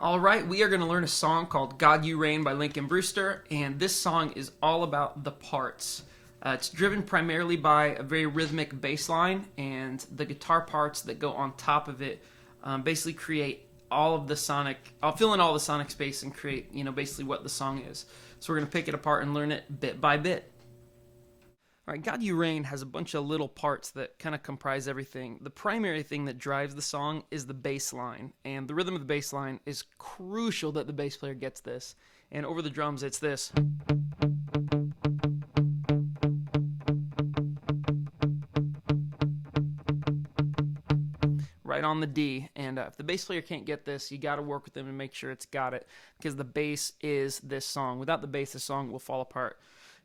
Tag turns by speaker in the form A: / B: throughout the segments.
A: All right, we are going to learn a song called God You Reign by Lincoln Brewster, and this song is all about the parts. It's driven primarily by a very rhythmic bass line, and the guitar parts that go on top of it basically create all of the sonic, I'll fill in all the sonic space and create, basically what the song is. So we're going to pick it apart and learn it bit by bit. All right, God You Reign has a bunch of little parts that kind of comprise everything. The primary thing that drives the song is the bass line, and the rhythm of the bass line is crucial that the bass player gets this. And over the drums, it's this. Right on the D, and if the bass player can't get this, you got to work with them and make sure it's got it, because the bass is this song. Without the bass, the song will fall apart.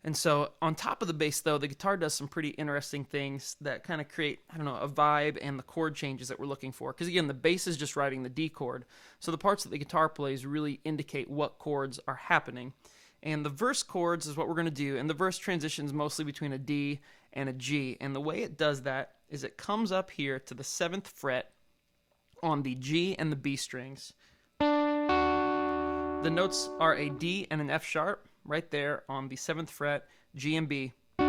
A: And so on top of the bass, though, the guitar does some pretty interesting things that kind of create, a vibe and the chord changes that we're looking for. Because again, the bass is just writing the D chord. So the parts that the guitar plays really indicate what chords are happening. And the verse chords is what we're going to do. And the verse transitions mostly between a D and a G. And the way it does that is it comes up here to the 7th fret on the G and the B strings. The notes are a D and an F sharp right there on the 7th fret, G and B. And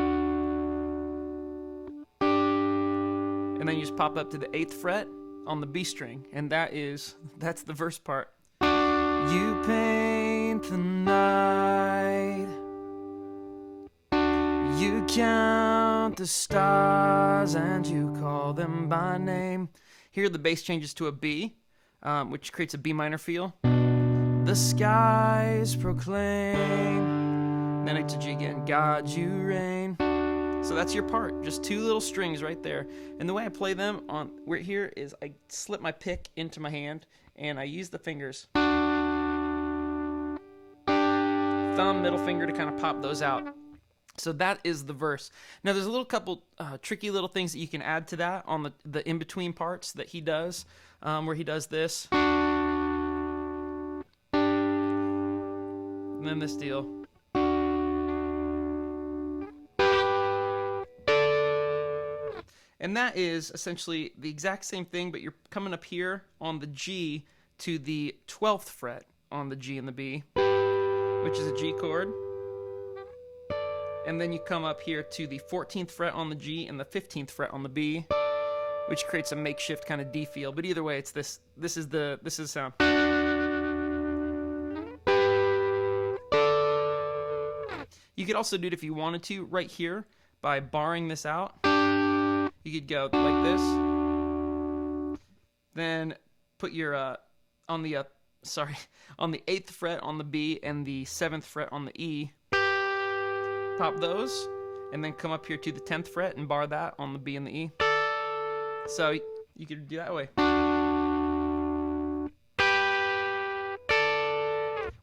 A: then you just pop up to the 8th fret on the B string, and that's the verse part. You paint the night, you count the stars and you call them by name. Here the bass changes to a B, which creates a B minor feel. The skies proclaim. Then it's a G again. God you reign. So that's your part. Just two little strings right there. And the way I play them right here is I slip my pick into my hand and I use the fingers, thumb, middle finger, to kind of pop those out. So that is the verse. Now there's a couple tricky little things that you can add to that on the in-between parts that he does, where he does this. And then this deal. And that is essentially the exact same thing, but you're coming up here on the G to the 12th fret on the G and the B, which is a G chord. And then you come up here to the 14th fret on the G and the 15th fret on the B, which creates a makeshift kind of D feel. But either way, it's this. This is the sound. You could also do it if you wanted to right here by barring this out. You could go like this. Then put your on the 8th fret on the B and the 7th fret on the E. Pop those, and then come up here to the 10th fret and bar that on the B and the E. So you could do that way.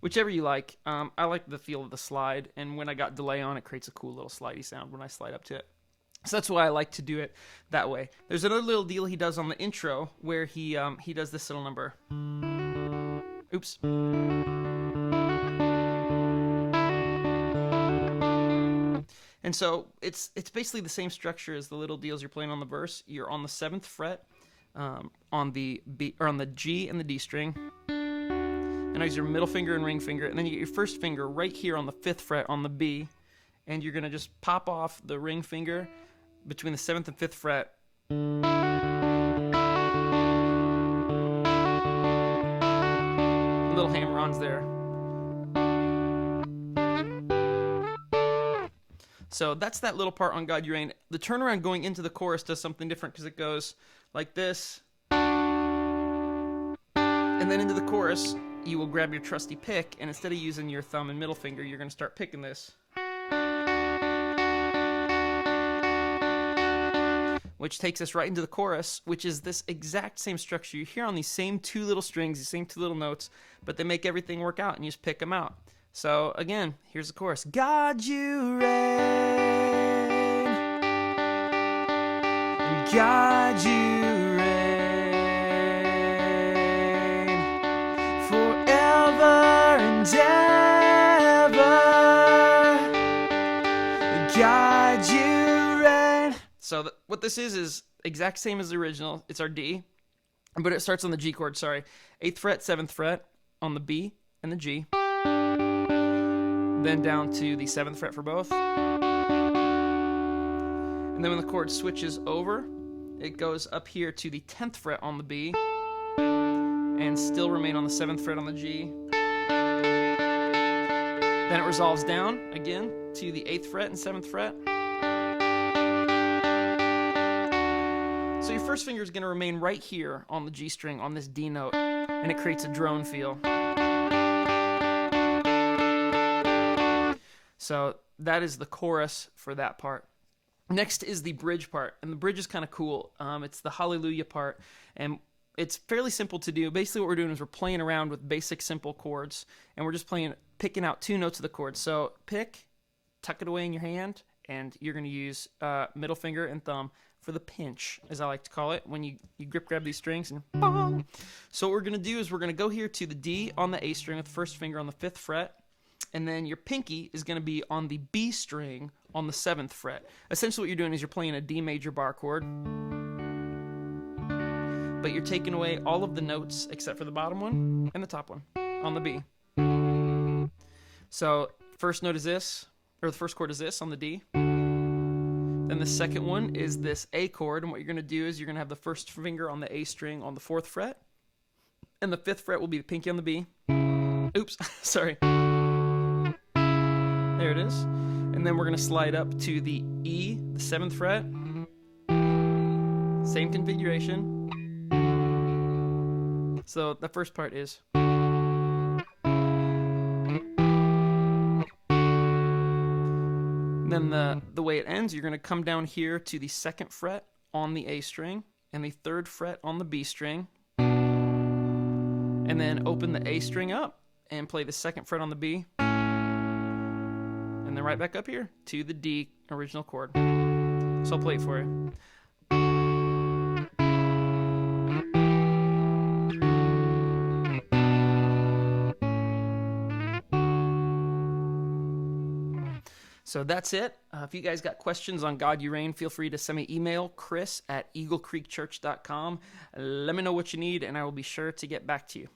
A: Whichever you like. I like the feel of the slide, and when I got delay on, it creates a cool little slidey sound when I slide up to it. So that's why I like to do it that way. There's another little deal he does on the intro where he does this little number. Oops. And so it's basically the same structure as the little deals you're playing on the verse. You're on the 7th fret on the B, or on the G and the D string. And use your middle finger and ring finger, and then you get your first finger right here on the 5th fret on the B, and you're going to just pop off the ring finger between the 7th and 5th fret. Little hammer-ons there. So that's that little part on God You Reign. The turnaround going into the chorus does something different because it goes like this. And then into the chorus, you will grab your trusty pick, and instead of using your thumb and middle finger, you're going to start picking this. Which takes us right into the chorus, which is this exact same structure. You hear on these same two little strings, these same two little notes, but they make everything work out, and you just pick them out. So again, here's the chorus. God you reign, and God you God you reign. So what this is exact same as the original. It's our D, but it starts on the G chord, 8th fret, 7th fret, on the B and the G, then down to the 7th fret for both. And then when the chord switches over, it goes up here to the 10th fret on the B, and still remain on the 7th fret on the G. Then it resolves down again to the 8th fret and 7th fret. So your first finger is going to remain right here on the G string on this D note, and it creates a drone feel. So that is the chorus for that part. Next is the bridge part, and the bridge is kind of cool. It's the Hallelujah part, and it's fairly simple to do. Basically what we're doing is we're playing around with basic simple chords, and we're just picking out 2 notes of the chord. So pick, tuck it away in your hand, and you're going to use middle finger and thumb for the pinch, as I like to call it, when you grab these strings and bong. So what we're going to do is we're going to go here to the D on the A string with the first finger on the 5th fret, and then your pinky is going to be on the B string on the 7th fret. Essentially what you're doing is you're playing a D major bar chord, but you're taking away all of the notes except for the bottom one and the top one on the B. So first note is this, or the first chord is this on the D. Then the second one is this A chord, and what you're going to do is you're going to have the first finger on the A string on the 4th fret, and the 5th fret will be the pinky on the B. Oops, sorry. There it is. And then we're going to slide up to the E, the 7th fret. Same configuration. So the first part is. Then the way it ends, you're going to come down here to the 2nd fret on the A string and the 3rd fret on the B string. And then open the A string up and play the 2nd fret on the B. And then right back up here to the D original chord. So I'll play it for you. So that's it. If you guys got questions on God You Reign, feel free to send me email, chris@eaglecreekchurch.com. Let me know what you need, and I will be sure to get back to you.